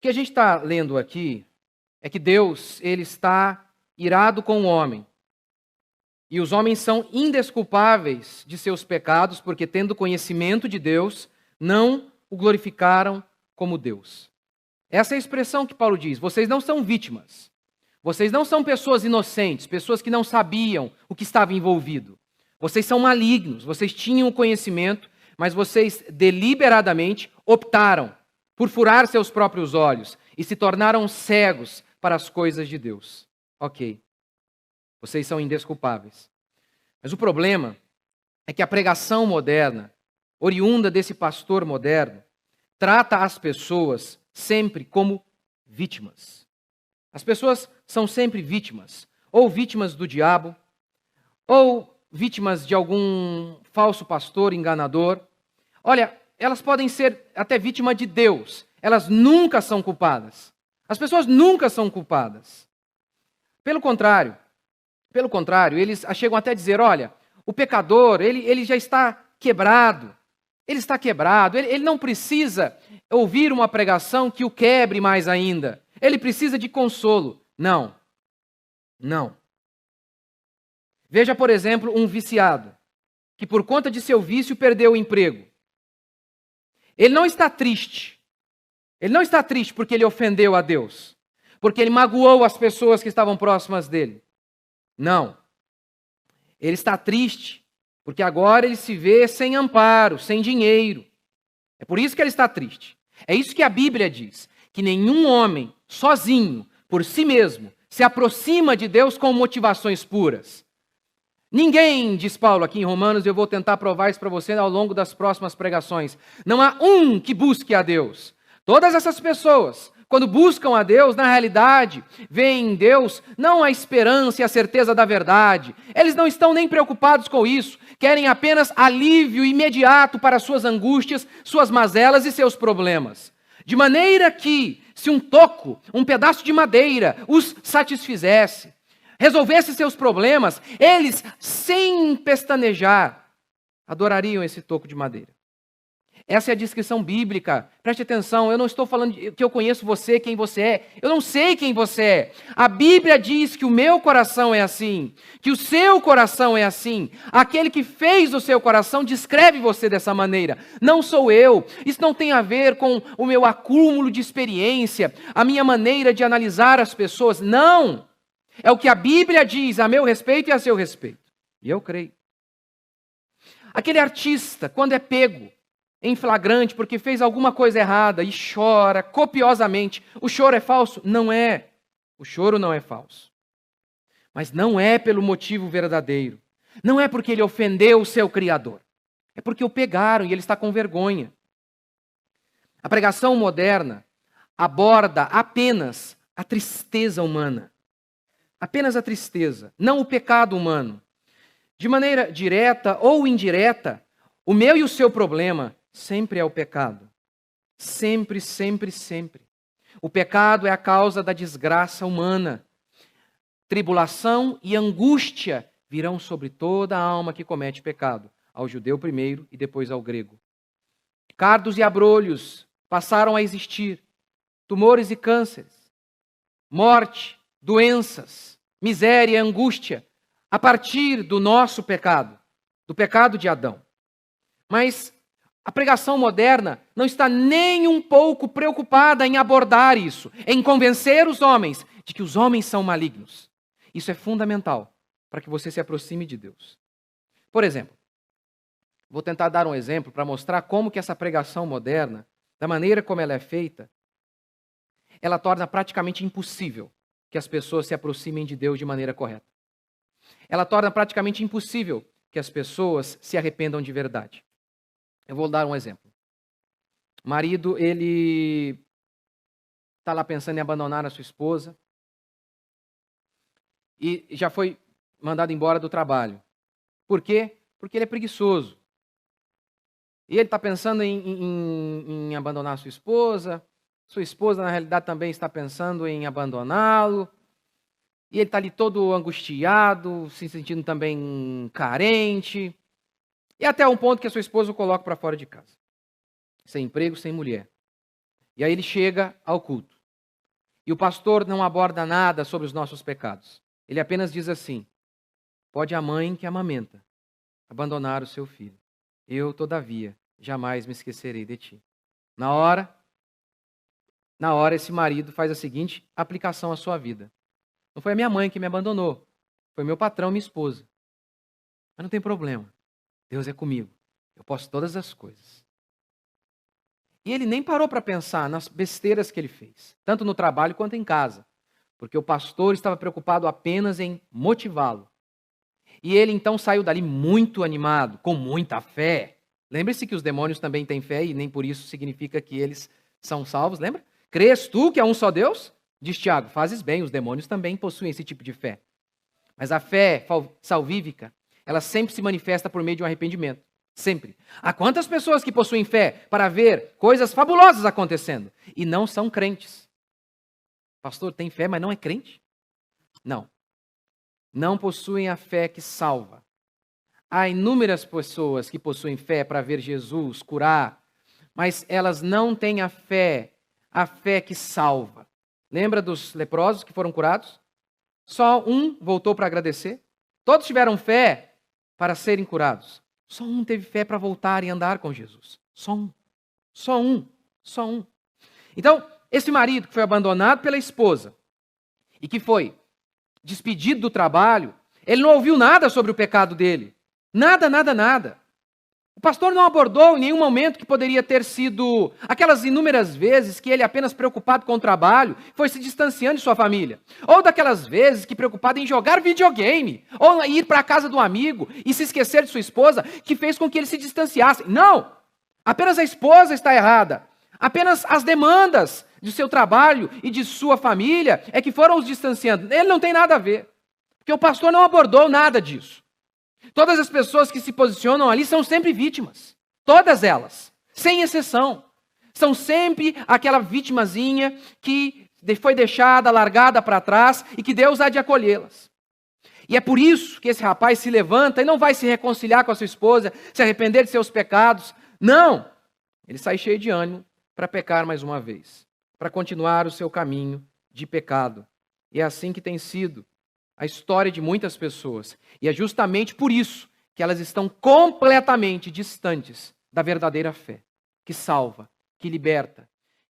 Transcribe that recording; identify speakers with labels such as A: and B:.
A: que a gente está lendo aqui é que Deus, ele está irado com o homem. E os homens são indesculpáveis de seus pecados, porque, tendo conhecimento de Deus, não o glorificaram como Deus. Essa é a expressão que Paulo diz: vocês não são vítimas. Vocês não são pessoas inocentes, pessoas que não sabiam o que estava envolvido. Vocês são malignos, vocês tinham o conhecimento, mas vocês deliberadamente optaram por furar seus próprios olhos e se tornaram cegos para as coisas de Deus. Ok, vocês são indesculpáveis. Mas o problema é que a pregação moderna, oriunda desse pastor moderno, trata as pessoas sempre como vítimas. As pessoas são sempre vítimas, ou vítimas do diabo, ou vítimas de algum falso pastor enganador. Olha, elas podem ser até vítima de Deus, elas nunca são culpadas. As pessoas nunca são culpadas. Pelo contrário, eles chegam até a dizer: olha, o pecador, ele já está quebrado, ele não precisa ouvir uma pregação que o quebre mais ainda, ele precisa de consolo. Não. Veja, por exemplo, um viciado, que por conta de seu vício perdeu o emprego. Ele não está triste porque ele ofendeu a Deus, porque ele magoou as pessoas que estavam próximas dele. Não. Ele está triste porque agora ele se vê sem amparo, sem dinheiro. É por isso que ele está triste. É isso que a Bíblia diz, que nenhum homem, sozinho, por si mesmo, se aproxima de Deus com motivações puras. Ninguém, diz Paulo aqui em Romanos, eu vou tentar provar isso para você ao longo das próximas pregações. Não há um que busque a Deus. Todas essas pessoas, quando buscam a Deus, na realidade, veem em Deus não a esperança e a certeza da verdade. Eles não estão nem preocupados com isso. Querem apenas alívio imediato para suas angústias, suas mazelas e seus problemas. De maneira que, se um toco, um pedaço de madeira, os satisfizesse, resolvesse seus problemas, eles, sem pestanejar, adorariam esse toco de madeira. Essa é a descrição bíblica. Preste atenção, eu não estou falando que eu conheço você, quem você é. Eu não sei quem você é. A Bíblia diz que o meu coração é assim, que o seu coração é assim. Aquele que fez o seu coração descreve você dessa maneira. Não sou eu. Isso não tem a ver com o meu acúmulo de experiência, a minha maneira de analisar as pessoas. Não. É o que a Bíblia diz a meu respeito e a seu respeito. E eu creio. Aquele artista, quando é pego em flagrante porque fez alguma coisa errada e chora copiosamente, o choro é falso? Não é. O choro não é falso. Mas não é pelo motivo verdadeiro. Não é porque ele ofendeu o seu Criador. É porque o pegaram e ele está com vergonha. A pregação moderna aborda apenas a tristeza humana. Apenas a tristeza, não o pecado humano. De maneira direta ou indireta, o meu e o seu problema sempre é o pecado. Sempre, sempre, sempre. O pecado é a causa da desgraça humana. Tribulação e angústia virão sobre toda a alma que comete pecado, ao judeu primeiro e depois ao grego. Cardos e abrolhos passaram a existir, tumores e cânceres, morte, doenças, miséria e angústia, a partir do nosso pecado, do pecado de Adão. Mas a pregação moderna não está nem um pouco preocupada em abordar isso, em convencer os homens de que os homens são malignos. Isso é fundamental para que você se aproxime de Deus. Por exemplo, vou tentar dar um exemplo para mostrar como que essa pregação moderna, da maneira como ela é feita, ela torna praticamente impossível que as pessoas se aproximem de Deus de maneira correta. Ela torna praticamente impossível que as pessoas se arrependam de verdade. Eu vou dar um exemplo. O marido, ele está lá pensando em abandonar a sua esposa e já foi mandado embora do trabalho. Por quê? Porque ele é preguiçoso. E ele está pensando em abandonar a sua esposa na realidade também está pensando em abandoná-lo, e ele está ali todo angustiado, se sentindo também carente, e até um ponto que a sua esposa o coloca para fora de casa. Sem emprego, sem mulher. E aí ele chega ao culto. E o pastor não aborda nada sobre os nossos pecados. Ele apenas diz assim: pode a mãe que amamenta abandonar o seu filho. Eu, todavia, jamais me esquecerei de ti. Na hora, esse marido faz a seguinte aplicação à sua vida. Não foi a minha mãe que me abandonou, foi meu patrão, minha esposa. Mas não tem problema. Deus é comigo. Eu posso todas as coisas. E ele nem parou para pensar nas besteiras que ele fez, tanto no trabalho quanto em casa, porque o pastor estava preocupado apenas em motivá-lo. E ele então saiu dali muito animado, com muita fé. Lembre-se que os demônios também têm fé e nem por isso significa que eles são salvos, lembra? Crês tu que há um só Deus? Diz Tiago, fazes bem, os demônios também possuem esse tipo de fé. Mas a fé salvífica, ela sempre se manifesta por meio de um arrependimento. Sempre. Há quantas pessoas que possuem fé para ver coisas fabulosas acontecendo e não são crentes? Pastor, tem fé, mas não é crente? Não. Não possuem a fé que salva. Há inúmeras pessoas que possuem fé para ver Jesus curar, mas elas não têm a fé que salva. Lembra dos leprosos que foram curados? Só um voltou para agradecer. Todos tiveram fé para serem curados. Só um teve fé para voltar e andar com Jesus. Só um. Só um. Só um. Então, esse marido que foi abandonado pela esposa e que foi despedido do trabalho, ele não ouviu nada sobre o pecado dele. Nada, nada, nada. O pastor não abordou em nenhum momento que poderia ter sido aquelas inúmeras vezes que ele, apenas preocupado com o trabalho, foi se distanciando de sua família. Ou daquelas vezes que, preocupado em jogar videogame, ou ir para a casa do amigo e se esquecer de sua esposa, que fez com que ele se distanciasse. Não! Apenas a esposa está errada. Apenas as demandas de seu trabalho e de sua família é que foram os distanciando. Ele não tem nada a ver. Porque o pastor não abordou nada disso. Todas as pessoas que se posicionam ali são sempre vítimas. Todas elas, sem exceção. São sempre aquela vitimazinha que foi deixada, largada para trás e que Deus há de acolhê-las. E é por isso que esse rapaz se levanta e não vai se reconciliar com a sua esposa, se arrepender de seus pecados. Não! Ele sai cheio de ânimo para pecar mais uma vez, para continuar o seu caminho de pecado. E é assim que tem sido a história de muitas pessoas. E é justamente por isso que elas estão completamente distantes da verdadeira fé, que salva, que liberta,